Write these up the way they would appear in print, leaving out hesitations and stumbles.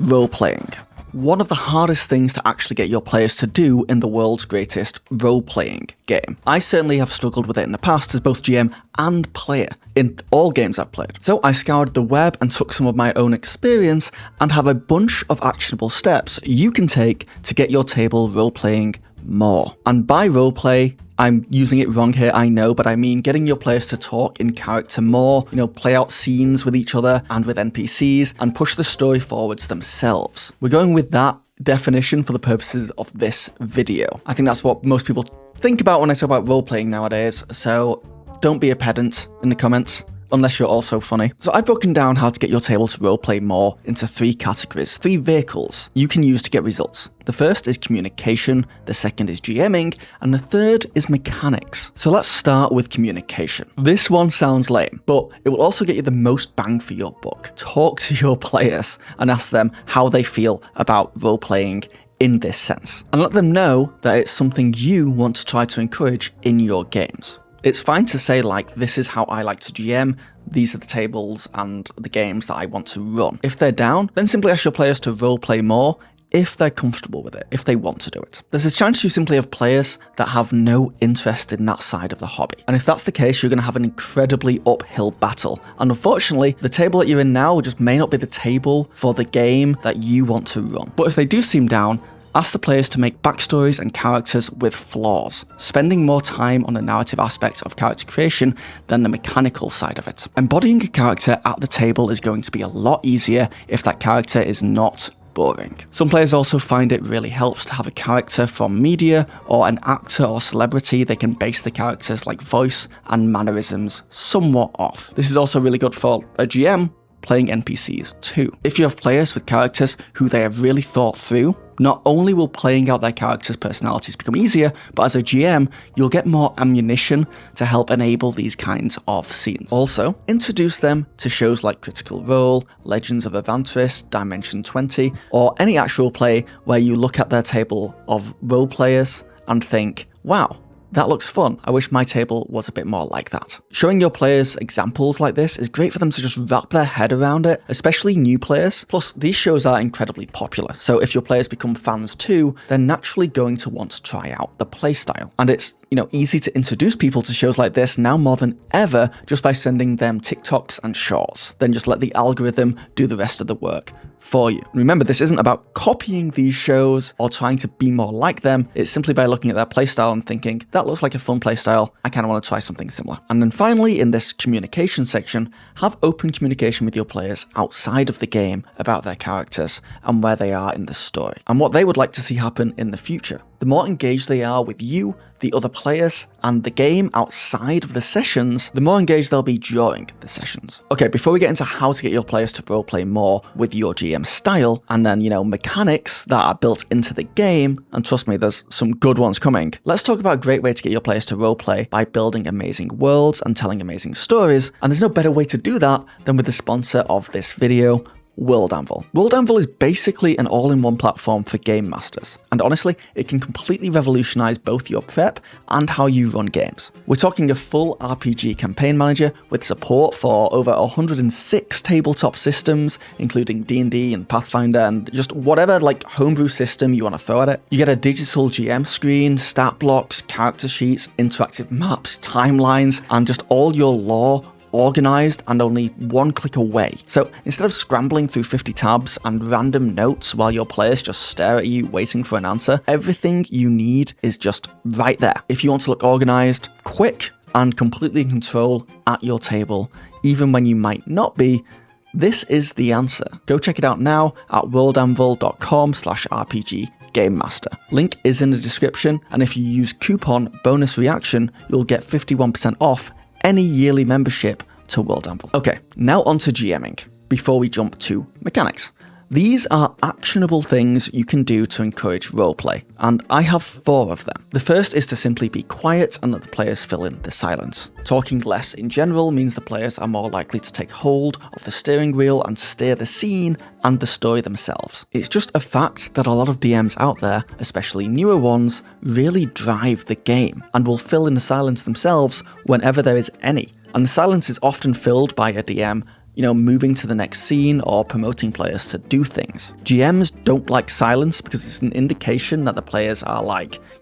Role-playing. One of the hardest things to actually get your players to do in the world's greatest role-playing game. I certainly have struggled with it in the past as both GM and player in all games I've played. So I scoured the web and took some of my own experience and have a bunch of actionable steps you can take to get your table role-playing more. And by roleplay, I'm using it wrong here, I know, but I mean getting your players to talk in character more, play out scenes with each other and with NPCs, and push the story forwards themselves. We're going with that definition for the purposes of this video. I think that's what most people think about when I talk about role-playing nowadays, so don't be a pedant in the comments. Unless you're also funny. So I've broken down how to get your table to roleplay more into 3 categories, 3 vehicles you can use to get results. The first is communication, the second is GMing, and the third is mechanics. So let's start with communication. This one sounds lame, but it will also get you the most bang for your buck. Talk to your players and ask them how they feel about roleplaying in this sense. And let them know that it's something you want to try to encourage in your games. It's fine to say this is how I like to GM, these are the tables and the games that I want to run. If they're down, then simply ask your players to roleplay more if they're comfortable with it, if they want to do it. There's a chance you simply have players that have no interest in that side of the hobby. And if that's the case, you're going to have an incredibly uphill battle. And unfortunately, the table that you're in now just may not be the table for the game that you want to run. But if they do seem down, ask the players to make backstories and characters with flaws, spending more time on the narrative aspect of character creation than the mechanical side of it. Embodying a character at the table is going to be a lot easier if that character is not boring. Some players also find it really helps to have a character from media or an actor or celebrity they can base the character's voice and mannerisms somewhat off. This is also really good for a GM playing NPCs too. If you have players with characters who they have really thought through, not only will playing out their characters' personalities become easier, but as a GM, you'll get more ammunition to help enable these kinds of scenes. Also, introduce them to shows like Critical Role, Legends of Evantris, Dimension 20, or any actual play where you look at their table of role players and think, wow, that looks fun. I wish my table was a bit more like that. Showing your players examples like this is great for them to just wrap their head around it, especially new players. Plus, these shows are incredibly popular, so if your players become fans too, they're naturally going to want to try out the playstyle. And it's easy to introduce people to shows like this now more than ever just by sending them TikToks and shorts. Then just let the algorithm do the rest of the work for you. Remember, this isn't about copying these shows or trying to be more like them. It's simply by looking at their playstyle and thinking, that looks like a fun playstyle, I kind of want to try something similar. And then finally, in this communication section, have open communication with your players outside of the game about their characters and where they are in the story, and what they would like to see happen in the future. The more engaged they are with you, the other players, and the game outside of the sessions, the more engaged they'll be during the sessions. Okay, before we get into how to get your players to roleplay more with your GM style, and then, mechanics that are built into the game, and trust me, there's some good ones coming, let's talk about a great way to get your players to roleplay by building amazing worlds and telling amazing stories, and there's no better way to do that than with the sponsor of this video, World Anvil. World Anvil is basically an all-in-one platform for game masters, and honestly, it can completely revolutionize both your prep and how you run games. We're talking a full RPG campaign manager with support for over 106 tabletop systems, including D&D and Pathfinder, and just whatever homebrew system you want to throw at it. You get a digital GM screen, stat blocks, character sheets, interactive maps, timelines, and just all your lore organized and only one click away. So instead of scrambling through 50 tabs and random notes while your players just stare at you waiting for an answer, everything you need is just right there. If you want to look organized, quick, and completely in control at your table, even when you might not be, this is the answer. Go check it out now at worldanvil.com/RPG Game Master. Link is in the description, and if you use coupon bonus reaction, you'll get 51% off any yearly membership to World Anvil. Okay, now on to GMing, before we jump to mechanics. These are actionable things you can do to encourage roleplay, and I have 4 of them. The first is to simply be quiet and let the players fill in the silence. Talking less in general means the players are more likely to take hold of the steering wheel and steer the scene and the story themselves. It's just a fact that a lot of DMs out there, especially newer ones, really drive the game and will fill in the silence themselves whenever there is any. And the silence is often filled by a DM moving to the next scene or promoting players to do things. GMs don't like silence because it's an indication that the players are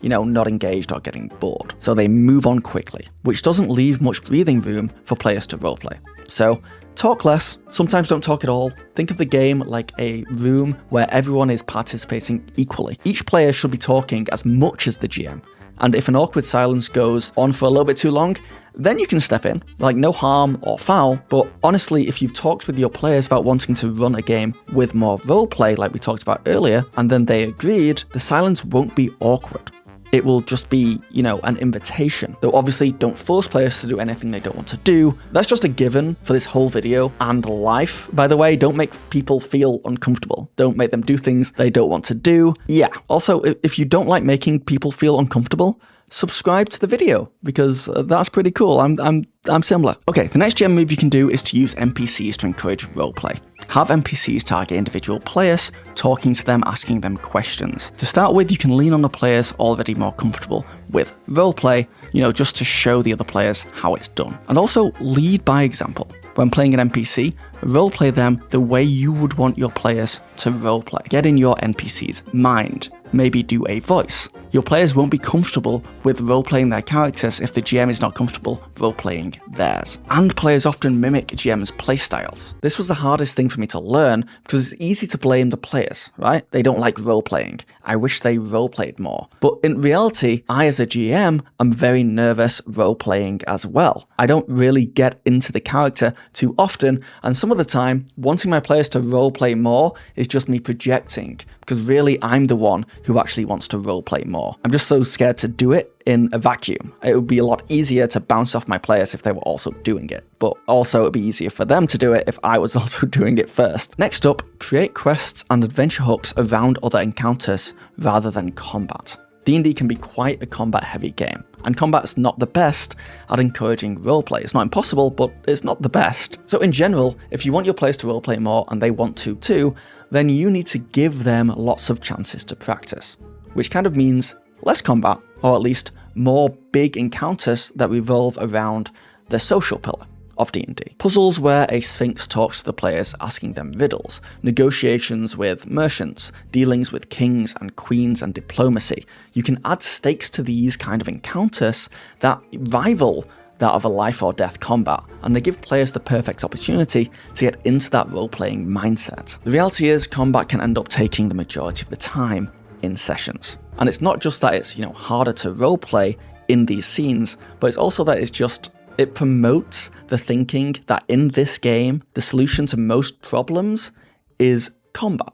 not engaged or getting bored. So they move on quickly, which doesn't leave much breathing room for players to roleplay. So talk less, sometimes don't talk at all. Think of the game like a room where everyone is participating equally. Each player should be talking as much as the GM. And if an awkward silence goes on for a little bit too long, then you can step in, no harm or foul. But honestly, if you've talked with your players about wanting to run a game with more roleplay like we talked about earlier, and then they agreed, the silence won't be awkward. It will just be, an invitation. Though obviously don't force players to do anything they don't want to do. That's just a given for this whole video and life. By the way, don't make people feel uncomfortable. Don't make them do things they don't want to do. Yeah, also, if you don't like making people feel uncomfortable, subscribe to the video because that's pretty cool. I'm similar. Okay, the next GM move you can do is to use NPCs to encourage roleplay. Have NPCs target individual players, talking to them, asking them questions. To start with, you can lean on the players already more comfortable with roleplay, just to show the other players how it's done. And also lead by example. When playing an NPC, roleplay them the way you would want your players to roleplay. Get in your NPC's mind. Maybe do a voice. Your players won't be comfortable with role-playing their characters if the GM is not comfortable role-playing theirs. And players often mimic GM's playstyles. This was the hardest thing for me to learn because it's easy to blame the players, right? They don't like role-playing. I wish they role-played more. But in reality, I as a GM am very nervous role-playing as well. I don't really get into the character too often, and some of the time, wanting my players to role-play more is just me projecting, because really I'm the one who actually wants to roleplay more. I'm just so scared to do it in a vacuum. It would be a lot easier to bounce off my players if they were also doing it, but also it would be easier for them to do it if I was also doing it first. Next up, create quests and adventure hooks around other encounters rather than combat. D&D can be quite a combat-heavy game, and combat's not the best at encouraging roleplay. It's not impossible, but it's not the best. So in general, if you want your players to roleplay more and they want to too, then you need to give them lots of chances to practice, which kind of means less combat, or at least more big encounters that revolve around the social pillar of D&D. Puzzles where a sphinx talks to the players asking them riddles, negotiations with merchants, dealings with kings and queens and diplomacy. You can add stakes to these kind of encounters that rival that of a life or death combat, and they give players the perfect opportunity to get into that role-playing mindset. The reality is, combat can end up taking the majority of the time in sessions. And it's not just that it's, harder to roleplay in these scenes, but it's also that it promotes the thinking that in this game, the solution to most problems is combat.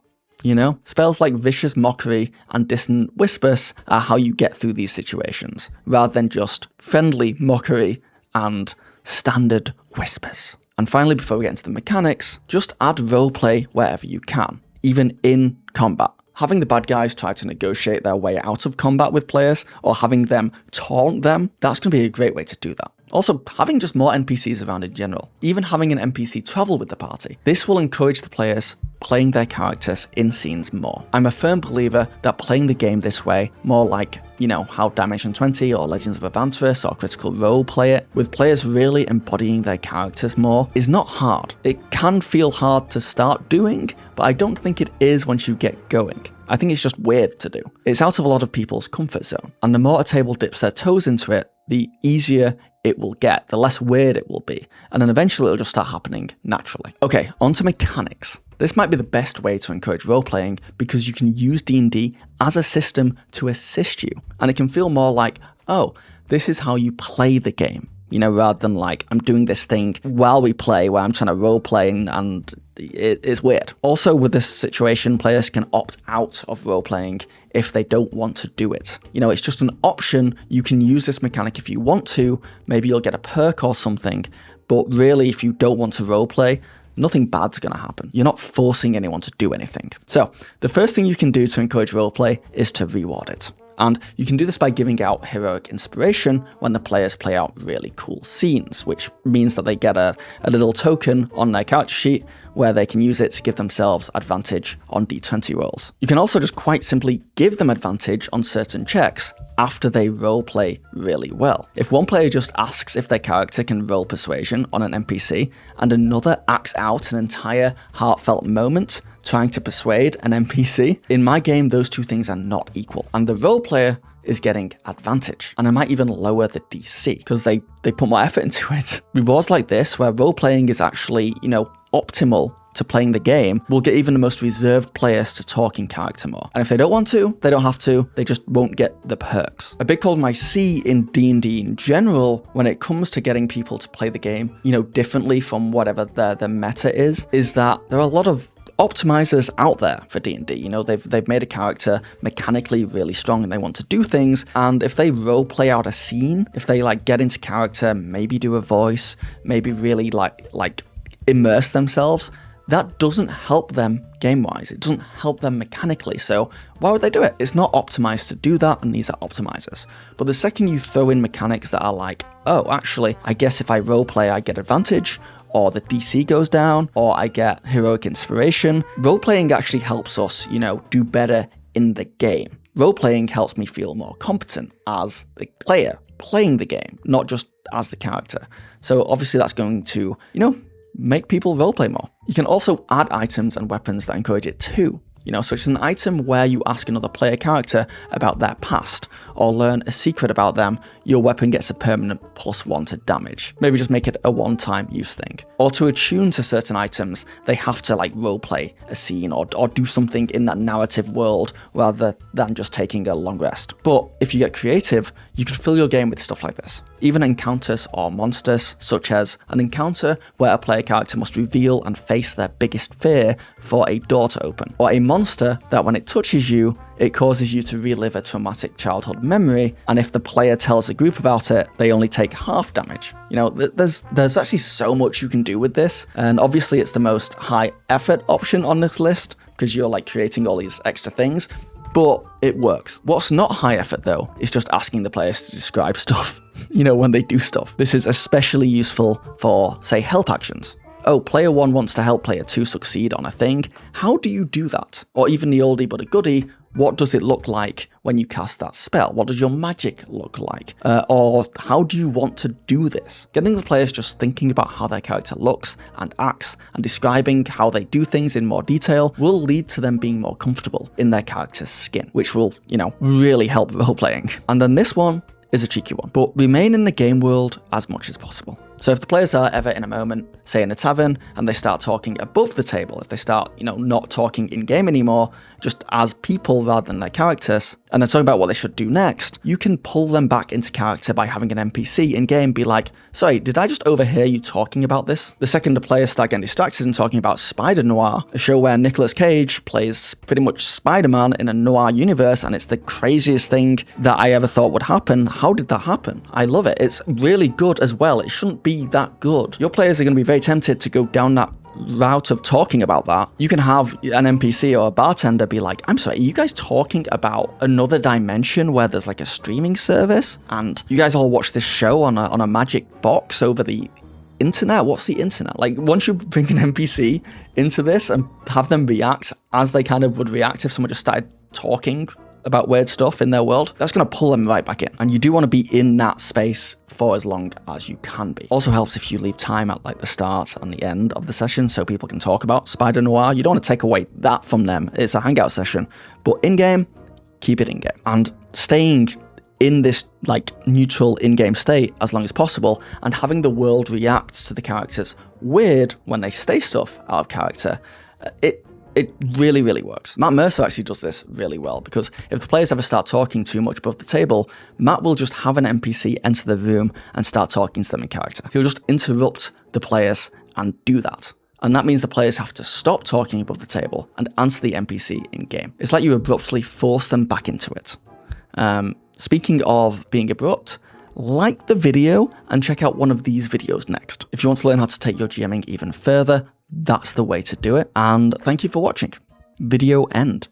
Spells like Vicious Mockery and Dissonant Whispers are how you get through these situations, rather than just friendly mockery and standard whispers. And finally, before we get into the mechanics, just add roleplay wherever you can, even in combat. Having the bad guys try to negotiate their way out of combat with players, or having them taunt them, that's going to be a great way to do that. Also, having just more NPCs around in general, even having an NPC travel with the party, this will encourage the players playing their characters in scenes more. I'm a firm believer that playing the game this way, more like, how Dimension 20 or Legends of Avantris or Critical Role play it, with players really embodying their characters more, is not hard. It can feel hard to start doing, but I don't think it is once you get going. I think it's just weird to do. It's out of a lot of people's comfort zone, and the more a table dips their toes into it, the easier it will get, the less weird it will be, and then eventually it'll just start happening naturally. Okay, on to mechanics. This might be the best way to encourage role-playing because you can use D&D as a system to assist you, and it can feel more like, oh, this is how you play the game, rather than like, I'm doing this thing while we play where I'm trying to role-play and it's weird. Also, with this situation, players can opt out of role-playing if they don't want to do it. It's just an option. You can use this mechanic if you want to. Maybe you'll get a perk or something, but really, if you don't want to roleplay, nothing bad's going to happen. You're not forcing anyone to do anything. So, the first thing you can do to encourage roleplay is to reward it. And you can do this by giving out heroic inspiration when the players play out really cool scenes, which means that they get a little token on their character sheet where they can use it to give themselves advantage on d20 rolls. You can also just quite simply give them advantage on certain checks after they roleplay really well. If one player just asks if their character can roll persuasion on an NPC, and another acts out an entire heartfelt moment trying to persuade an NPC, in my game those two things are not equal, and the role player is getting advantage. And I might even lower the DC because they put more effort into it. Rewards like this, where role-playing is actually, optimal to playing the game, will get even the most reserved players to talk in character more. And if they don't want to, they don't have to, they just won't get the perks. A big problem I see in D&D in general, when it comes to getting people to play the game, differently from whatever the meta is that there are a lot of optimizers out there for D&D. They've made a character mechanically really strong and they want to do things, and if they role play out a scene, if they get into character, maybe do a voice, maybe really like immerse themselves, that doesn't help them game-wise. It doesn't help them mechanically. So why would they do it? It's not optimized to do that, and these are optimizers. But the second you throw in mechanics that are like, oh, actually, I guess if I roleplay, I get advantage, or the DC goes down, or I get heroic inspiration, roleplaying actually helps us, do better in the game. Roleplaying helps me feel more competent as the player playing the game, not just as the character. So obviously that's going to, make people roleplay more. You can also add items and weapons that encourage it too. Such as an item where you ask another player character about their past, or learn a secret about them, your weapon gets a permanent +1 to damage. Maybe just make it a one-time use thing. Or to attune to certain items, they have to roleplay a scene or do something in that narrative world rather than just taking a long rest. But if you get creative, you could fill your game with stuff like this. Even encounters or monsters, such as an encounter where a player character must reveal and face their biggest fear for a door to open. Or a monster that when it touches you, it causes you to relive a traumatic childhood memory, and if the player tells a group about it, they only take half damage. There's actually so much you can do with this, and obviously it's the most high effort option on this list, because you're creating all these extra things, but it works. What's not high effort though, is just asking the players to describe stuff, when they do stuff. This is especially useful for, say, help actions. Oh, player 1 wants to help player 2 succeed on a thing. How do you do that? Or even the oldie but a goodie, what does it look like when you cast that spell? What does your magic look like? Or how do you want to do this? Getting the players just thinking about how their character looks and acts and describing how they do things in more detail will lead to them being more comfortable in their character's skin, which will, really help role-playing. And then this one is a cheeky one, but remain in the game world as much as possible. So if the players are ever in a moment, say in a tavern, and they start talking above the table, if they start, not talking in-game anymore, just as people rather than their characters, and they're talking about what they should do next, you can pull them back into character by having an NPC in-game be like, sorry, did I just overhear you talking about this? The second the players start getting distracted and talking about Spider Noir, a show where Nicolas Cage plays pretty much Spider-Man in a noir universe, and it's the craziest thing that I ever thought would happen. How did that happen? I love it. It's really good as well. It shouldn't be that good. Your players are going to be very tempted to go down that route of talking about that. You can have an NPC or a bartender be like, I'm sorry, are you guys talking about another dimension where there's a streaming service and you guys all watch this show on a magic box over the internet? What's the internet? Once you bring an NPC into this and have them react as they kind of would react if someone just started talking about weird stuff in their world, that's going to pull them right back in. And you do want to be in that space for as long as you can be. Also helps if you leave time at the start and the end of the session so people can talk about Spider Noir. You don't want to take away that from them. It's a hangout session. But in-game, keep it in-game. And staying in this neutral in-game state as long as possible, and having the world react to the characters weird when they say stuff out of character, it really, really works. Matt Mercer actually does this really well, because if the players ever start talking too much above the table, Matt will just have an NPC enter the room and start talking to them in character. He'll just interrupt the players and do that. And that means the players have to stop talking above the table and answer the NPC in-game. It's like you abruptly force them back into it. Speaking of being abrupt, like the video and check out one of these videos next. If you want to learn how to take your GMing even further, that's the way to do it. And thank you for watching. Video end.